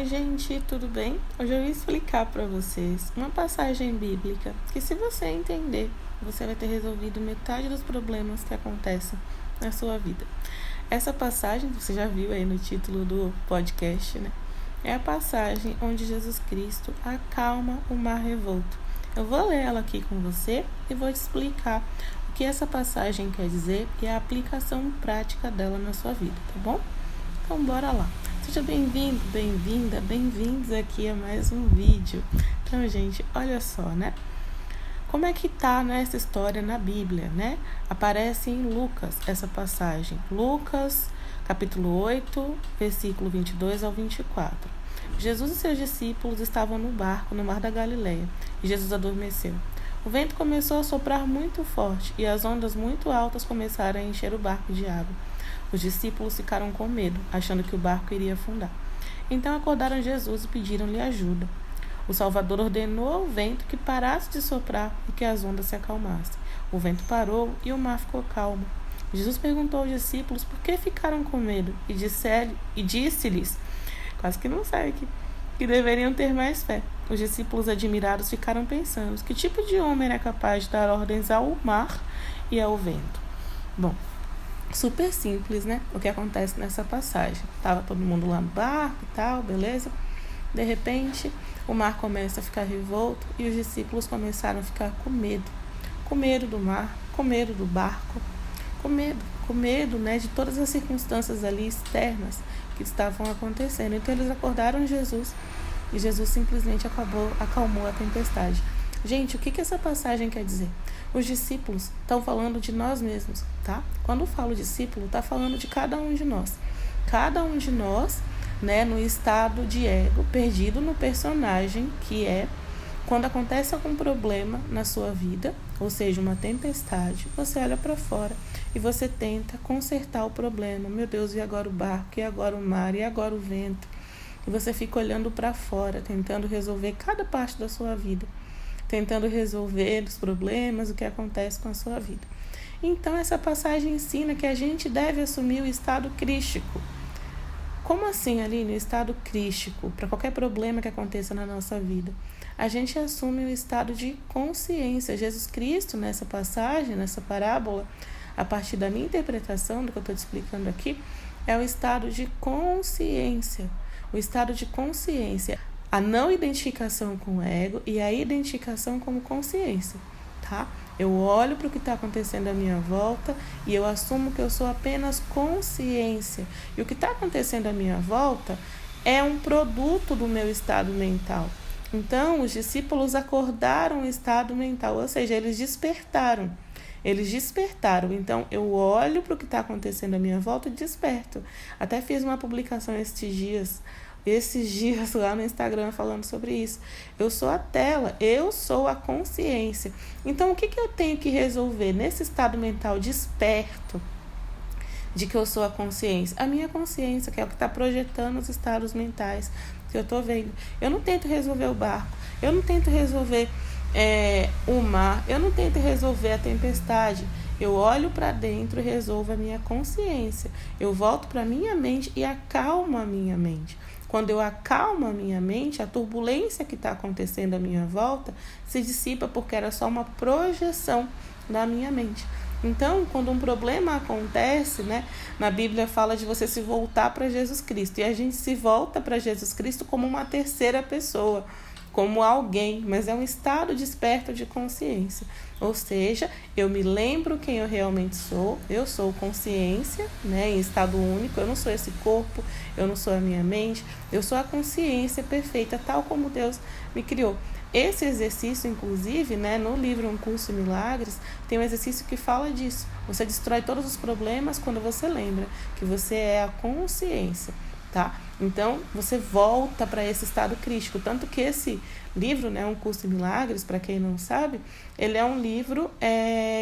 Oi gente, tudo bem? Hoje eu vou explicar para vocês uma passagem bíblica que, se você entender, você vai ter resolvido metade dos problemas que acontecem na sua vida. Essa passagem, você já viu aí no título do podcast, né? É a passagem onde Jesus Cristo acalma o mar revolto. Eu vou ler ela aqui com você e vou te explicar o que essa passagem quer dizer e a aplicação prática dela na sua vida, tá bom? Então bora lá. Seja bem-vindo, bem-vinda, bem-vindos aqui a mais um vídeo. Então, gente, olha só, né? Como é que tá nessa história na Bíblia, né? Aparece em Lucas essa passagem. Lucas, capítulo 8, versículo 22 ao 24. Jesus e seus discípulos estavam no barco no mar da Galileia e Jesus adormeceu. O vento começou a soprar muito forte e as ondas muito altas começaram a encher o barco de água. Os discípulos ficaram com medo, achando que o barco iria afundar. Então acordaram Jesus e pediram-lhe ajuda. O Salvador ordenou ao vento que parasse de soprar e que as ondas se acalmassem. O vento parou e o mar ficou calmo. Jesus perguntou aos discípulos por que ficaram com medo e disse-lhes, quase que não sai aqui, que deveriam ter mais fé. Os discípulos admirados ficaram pensando, que tipo de homem era capaz de dar ordens ao mar e ao vento? Bom, super simples, né? O que acontece nessa passagem. Tava todo mundo lá no barco e tal, beleza? De repente, o mar começa a ficar revolto e os discípulos começaram a ficar com medo. Com medo do mar, com medo do barco, com medo, né, de todas as circunstâncias ali externas que estavam acontecendo. Então eles acordaram Jesus e Jesus simplesmente acalmou a tempestade. Gente, o que essa passagem quer dizer? Os discípulos estão falando de nós mesmos, tá? Quando eu falo discípulo, está falando de cada um de nós. Cada um de nós, né, no estado de ego, perdido no personagem, que é quando acontece algum problema na sua vida, ou seja, uma tempestade, você olha para fora e você tenta consertar o problema. Meu Deus, e agora o barco? E agora o mar? E agora o vento? E você fica olhando para fora, tentando resolver cada parte da sua vida, tentando resolver os problemas, o que acontece com a sua vida. Então, essa passagem ensina que a gente deve assumir o estado crístico. Como assim, Aline, o estado crístico? Para qualquer problema que aconteça na nossa vida, a gente assume o estado de consciência. Jesus Cristo, nessa passagem, nessa parábola, a partir da minha interpretação do que eu estou te explicando aqui, é o estado de consciência. O estado de consciência, a não identificação com o ego e a identificação como consciência, tá? Eu olho para o que está acontecendo à minha volta e eu assumo que eu sou apenas consciência. E o que está acontecendo à minha volta é um produto do meu estado mental. Então, os discípulos acordaram o estado mental, ou seja, eles despertaram. Então eu olho para o que está acontecendo à minha volta e desperto. Até fiz uma publicação esses dias lá no Instagram falando sobre isso. Eu sou a tela, eu sou a consciência. Então o que eu tenho que resolver nesse estado mental desperto de que eu sou a consciência? A minha consciência, que é o que está projetando os estados mentais que eu estou vendo. Eu não tento resolver o barco, eu não tento resolver o mar, eu não tento resolver a tempestade. Eu olho para dentro e resolvo a minha consciência. Eu volto para a minha mente e acalmo a minha mente. Quando eu acalmo a minha mente, a turbulência que está acontecendo à minha volta se dissipa, porque era só uma projeção da minha mente. Então, quando um problema acontece, né, na Bíblia fala de você se voltar para Jesus Cristo. E a gente se volta para Jesus Cristo como uma terceira pessoa, como alguém, mas é um estado desperto de consciência. Ou seja, eu me lembro quem eu realmente sou, eu sou consciência, né, em estado único, eu não sou esse corpo, eu não sou a minha mente, eu sou a consciência perfeita, tal como Deus me criou. Esse exercício, inclusive, né, no livro Um Curso em Milagres, tem um exercício que fala disso. Você destrói todos os problemas quando você lembra que você é a consciência, tá? Então, você volta para esse estado crítico. Tanto que esse livro, né, Um Curso em Milagres, para quem não sabe, ele é um livro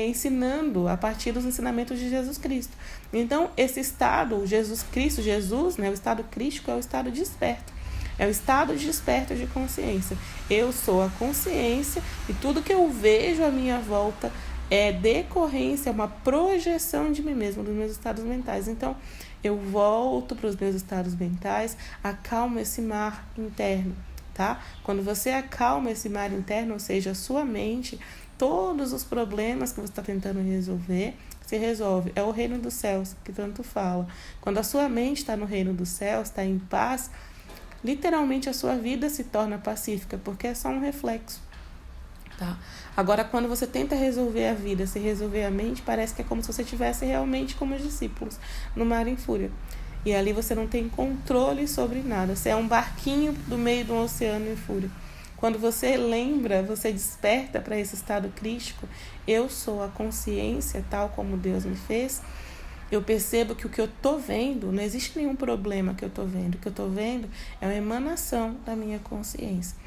ensinando a partir dos ensinamentos de Jesus Cristo. Então, esse estado, Jesus, né, o estado crítico é o estado desperto. É o estado desperto de consciência. Eu sou a consciência e tudo que eu vejo à minha volta é decorrência, é uma projeção de mim mesmo, dos meus estados mentais. Então, eu volto para os meus estados mentais, acalmo esse mar interno, tá? Quando você acalma esse mar interno, ou seja, a sua mente, todos os problemas que você está tentando resolver, se resolve. É o reino dos céus que tanto fala. Quando a sua mente está no reino dos céus, está em paz, literalmente a sua vida se torna pacífica, porque é só um reflexo. Tá? Agora, quando você tenta resolver a vida, se resolver a mente, parece que é como se você estivesse realmente como os discípulos, no mar em fúria. E ali você não tem controle sobre nada. Você é um barquinho do meio do oceano em fúria. Quando você lembra, você desperta para esse estado crístico. Eu sou a consciência tal como Deus me fez. Eu percebo que o que eu estou vendo, não existe nenhum problema que eu estou vendo. O que eu estou vendo é uma emanação da minha consciência.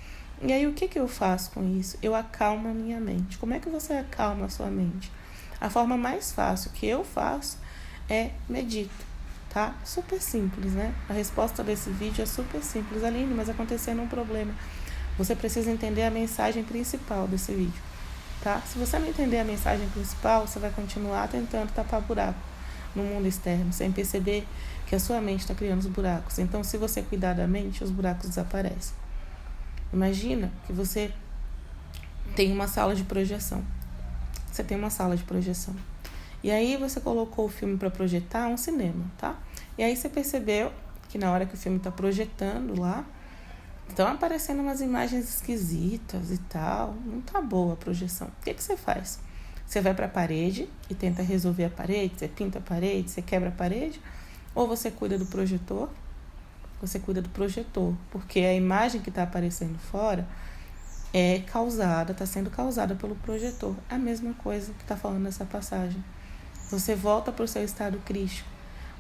E aí, o que eu faço com isso? Eu acalmo a minha mente. Como é que você acalma a sua mente? A forma mais fácil que eu faço é medito, tá? Super simples, né? A resposta desse vídeo é super simples. Aline, mas acontecendo um problema. Você precisa entender a mensagem principal desse vídeo, tá? Se você não entender a mensagem principal, você vai continuar tentando tapar buraco no mundo externo, sem perceber que a sua mente está criando os buracos. Então, se você cuidar da mente, os buracos desaparecem. Imagina que você tem uma sala de projeção. Você tem uma sala de projeção. E aí você colocou o filme para projetar, um cinema, tá? E aí você percebeu que na hora que o filme está projetando lá, estão aparecendo umas imagens esquisitas e tal. Não tá boa a projeção. O que você faz? Você vai para a parede e tenta resolver a parede, você pinta a parede, você quebra a parede, ou você cuida do projetor? Você cuida do projetor, porque a imagem que está aparecendo fora é causada, está sendo causada pelo projetor. É a mesma coisa que está falando nessa passagem. Você volta para o seu estado crístico,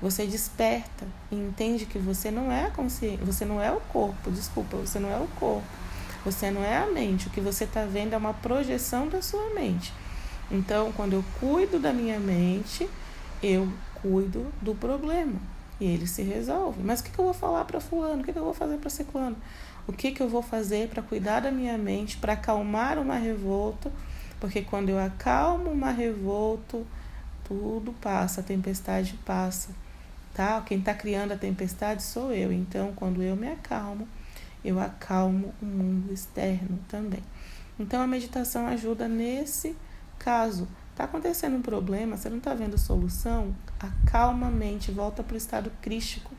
você desperta e entende que você não é a consciência, você não é o corpo, você não é o corpo, você não é a mente. O que você está vendo é uma projeção da sua mente. Então, quando eu cuido da minha mente, eu cuido do problema. E ele se resolve. Mas o que eu vou falar para fulano? O que eu vou fazer para ciclano? O que eu vou fazer para cuidar da minha mente, para acalmar uma revolta? Porque quando eu acalmo uma revolta, tudo passa, a tempestade passa. Tá? Quem está criando a tempestade sou eu. Então, quando eu me acalmo, eu acalmo o mundo externo também. Então, a meditação ajuda nesse caso. Está acontecendo um problema, você não está vendo solução? Acalma a mente, volta para o estado crístico.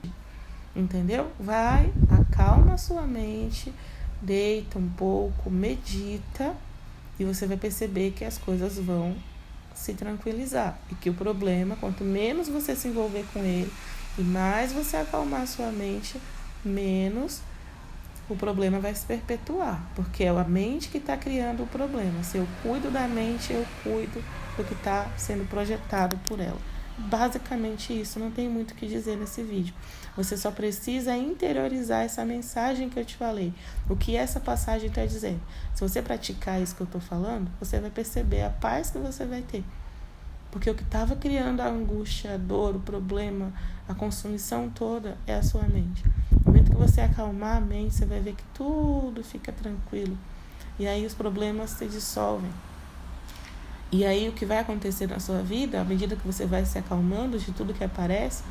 Entendeu? Vai, acalma a sua mente, deita um pouco, medita e você vai perceber que as coisas vão se tranquilizar. E que o problema, quanto menos você se envolver com ele e mais você acalmar a sua mente, menos o problema vai se perpetuar, porque é a mente que está criando o problema. Se eu cuido da mente, eu cuido do que está sendo projetado por ela. Basicamente isso, não tem muito o que dizer nesse vídeo. Você só precisa interiorizar essa mensagem que eu te falei, o que essa passagem está dizendo. Se você praticar isso que eu estou falando, você vai perceber a paz que você vai ter. Porque o que estava criando a angústia, a dor, o problema, a consumição toda é a sua mente. No momento que você acalmar a mente, você vai ver que tudo fica tranquilo. E aí os problemas se dissolvem. E aí o que vai acontecer na sua vida, à medida que você vai se acalmando de tudo que aparece,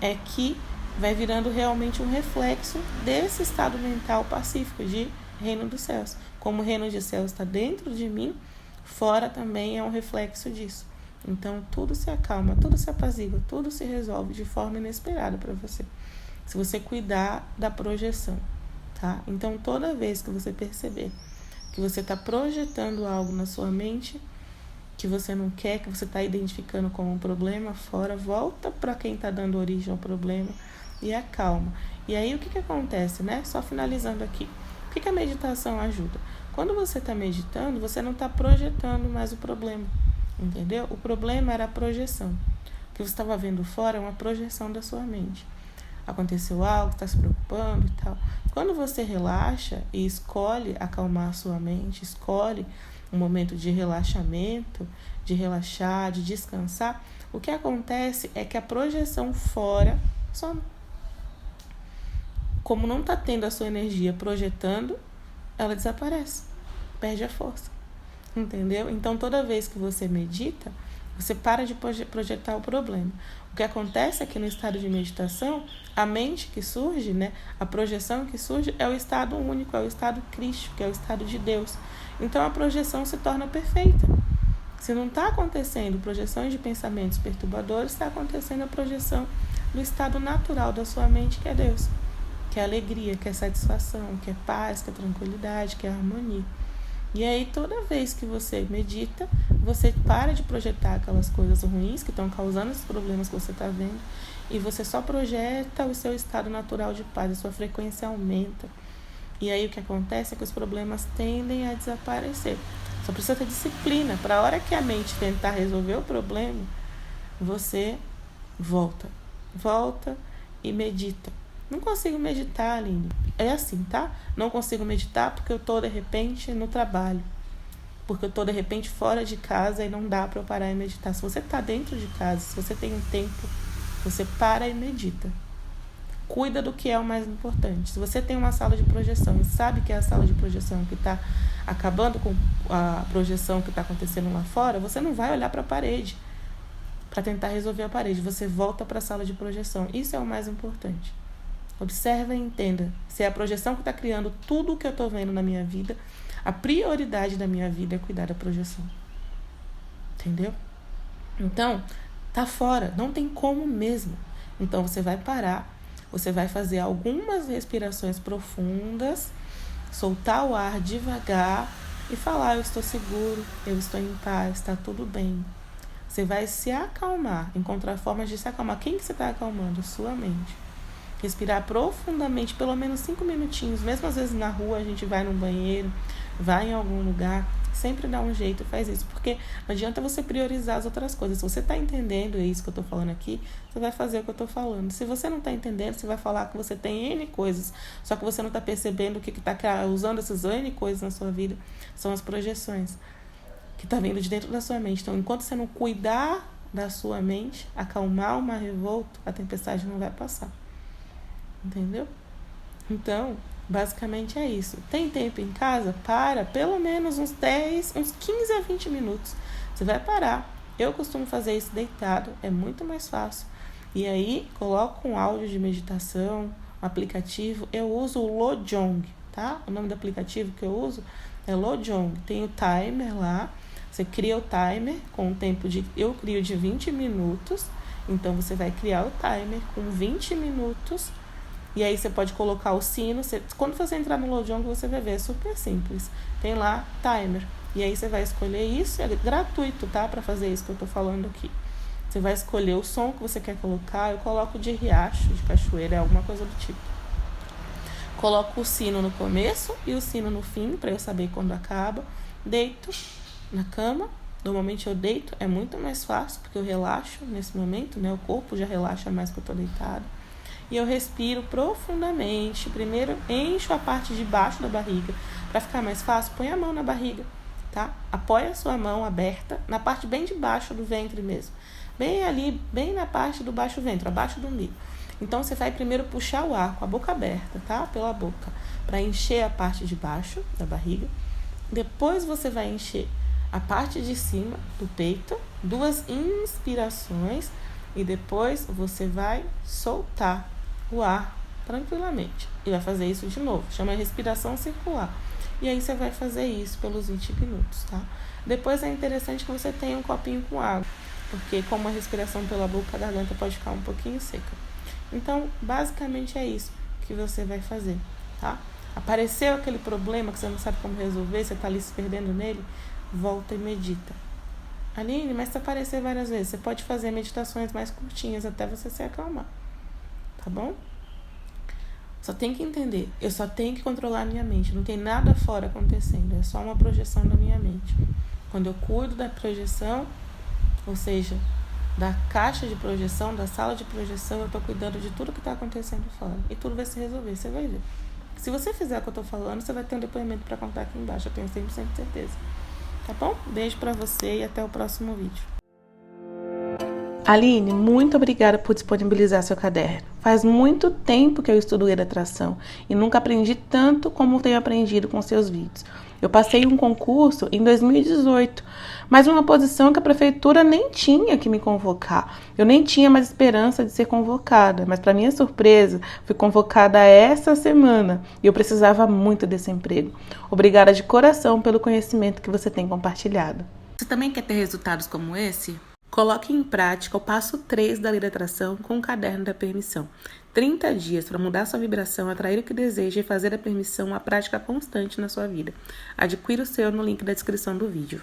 é que vai virando realmente um reflexo desse estado mental pacífico de reino dos céus. Como o reino dos céus está dentro de mim, fora também é um reflexo disso. Então tudo se acalma, tudo se apazigua, tudo se resolve de forma inesperada para você. Se você cuidar da projeção, tá? Então toda vez que você perceber que você está projetando algo na sua mente que você não quer, que você está identificando como um problema fora, volta para quem está dando origem ao problema e acalma. E aí o que acontece, né? Só finalizando aqui. O que a meditação ajuda? Quando você está meditando, você não está projetando mais o problema, entendeu? O problema era a projeção. O que você estava vendo fora é uma projeção da sua mente. Aconteceu algo, está se preocupando e tal. Quando você relaxa e escolhe acalmar a sua mente, escolhe um momento de relaxamento, de relaxar, de descansar, o que acontece é que a projeção fora some. Como não está tendo a sua energia projetando, ela desaparece, perde a força, entendeu? Então toda vez que você medita, Você para de projetar o problema. O que acontece é que no estado de meditação, a mente que surge, né, a projeção que surge é o estado único, é o estado crístico, é o estado de Deus. Então a projeção se torna perfeita. Se não está acontecendo projeções de pensamentos perturbadores, está acontecendo a projeção do estado natural da sua mente, que é Deus. Que é alegria, que é satisfação, que é paz, que é tranquilidade, que é harmonia. E aí, toda vez que você medita, você para de projetar aquelas coisas ruins que estão causando esses problemas que você está vendo, e você só projeta o seu estado natural de paz, a sua frequência aumenta. E aí o que acontece é que os problemas tendem a desaparecer. Só precisa ter disciplina. Para a hora que a mente tentar resolver o problema, você volta e medita. Não consigo meditar, Aline. É assim, tá? Não consigo meditar porque eu tô, de repente, no trabalho. Porque eu tô, de repente, fora de casa e não dá para eu parar e meditar. Se você tá dentro de casa, se você tem um tempo, você para e medita. Cuida do que é o mais importante. Se você tem uma sala de projeção e sabe que é a sala de projeção que está acabando com a projeção que está acontecendo lá fora, você não vai olhar para a parede para tentar resolver a parede. Você volta para a sala de projeção. Isso é o mais importante. Observa e entenda. Se é a projeção que está criando tudo o que eu estou vendo na minha vida, a prioridade da minha vida é cuidar da projeção. Entendeu? Então, tá fora. Não tem como mesmo. Então, você vai parar. Você vai fazer algumas respirações profundas, soltar o ar devagar e falar: eu estou seguro, eu estou em paz, está tudo bem. Você vai se acalmar, encontrar formas de se acalmar. Quem que você está acalmando? Sua mente. Respirar profundamente, pelo menos 5 minutinhos. Mesmo às vezes na rua, a gente vai no banheiro, vai em algum lugar, sempre dá um jeito, faz isso. Porque não adianta você priorizar as outras coisas. Se você está entendendo isso que eu estou falando aqui, você vai fazer o que eu estou falando. Se você não está entendendo, você vai falar que você tem N coisas, só que você não está percebendo o que está usando essas N coisas na sua vida. São as projeções que está vindo de dentro da sua mente. Então, enquanto você não cuidar da sua mente, acalmar o mar revolto, a tempestade não vai passar. Entendeu? Então, basicamente é isso. Tem tempo em casa? Para pelo menos uns 15 a 20 minutos. Você vai parar. Eu costumo fazer isso deitado, é muito mais fácil. E aí, coloco um áudio de meditação, um aplicativo. Eu uso o Lojong, tá? O nome do aplicativo que eu uso é Lojong. Tem o timer lá. Você cria o timer com um tempo de... Eu crio de 20 minutos. Então, você vai criar o timer com 20 minutos. E aí você pode colocar o sino. Quando você entrar no Lojong, você vai ver, é super simples. Tem lá timer. E aí você vai escolher isso, é gratuito, tá? Para fazer isso que eu tô falando aqui. Você vai escolher o som que você quer colocar. Eu coloco de riacho, de cachoeira, alguma coisa do tipo. Coloco o sino no começo e o sino no fim, para eu saber quando acaba. Deito na cama. Normalmente eu deito, é muito mais fácil, porque eu relaxo nesse momento, né? O corpo já relaxa mais que eu tô deitado. E eu respiro profundamente. Primeiro, encho a parte de baixo da barriga. Para ficar mais fácil, põe a mão na barriga, tá? Apoia a sua mão aberta na parte bem de baixo do ventre mesmo. Bem ali, bem na parte do baixo ventre, abaixo do umbigo. Então, você vai primeiro puxar o ar com a boca aberta, tá? Pela boca, para encher a parte de baixo da barriga. Depois, você vai encher a parte de cima do peito. 2 inspirações. E depois, você vai soltar o ar tranquilamente. E vai fazer isso de novo. Chama respiração circular. E aí você vai fazer isso pelos 20 minutos, tá? Depois é interessante que você tenha um copinho com água. Porque como a respiração pela boca, a garganta pode ficar um pouquinho seca. Então, basicamente é isso que você vai fazer, tá? Apareceu aquele problema que você não sabe como resolver, você tá ali se perdendo nele, volta e medita. Aline, mas se aparecer várias vezes, você pode fazer meditações mais curtinhas até você se acalmar. Tá bom? Só tem que entender. Eu só tenho que controlar a minha mente. Não tem nada fora acontecendo. É só uma projeção da minha mente. Quando eu cuido da projeção, ou seja, da caixa de projeção, da sala de projeção, eu tô cuidando de tudo que tá acontecendo fora. E tudo vai se resolver, você vai ver. Se você fizer o que eu tô falando, você vai ter um depoimento para contar aqui embaixo. Eu tenho 100% de certeza. Tá bom? Beijo pra você e até o próximo vídeo. Aline, muito obrigada por disponibilizar seu caderno. Faz muito tempo que eu estudo lei da atração e nunca aprendi tanto como tenho aprendido com seus vídeos. Eu passei um concurso em 2018, mas uma posição que a prefeitura nem tinha que me convocar. Eu nem tinha mais esperança de ser convocada, mas para minha surpresa, fui convocada essa semana e eu precisava muito desse emprego. Obrigada de coração pelo conhecimento que você tem compartilhado. Você também quer ter resultados como esse? Coloque em prática o passo 3 da lei da atração com o caderno da permissão. 30 dias para mudar sua vibração, atrair o que deseja e fazer a permissão uma prática constante na sua vida. Adquira o seu no link da descrição do vídeo.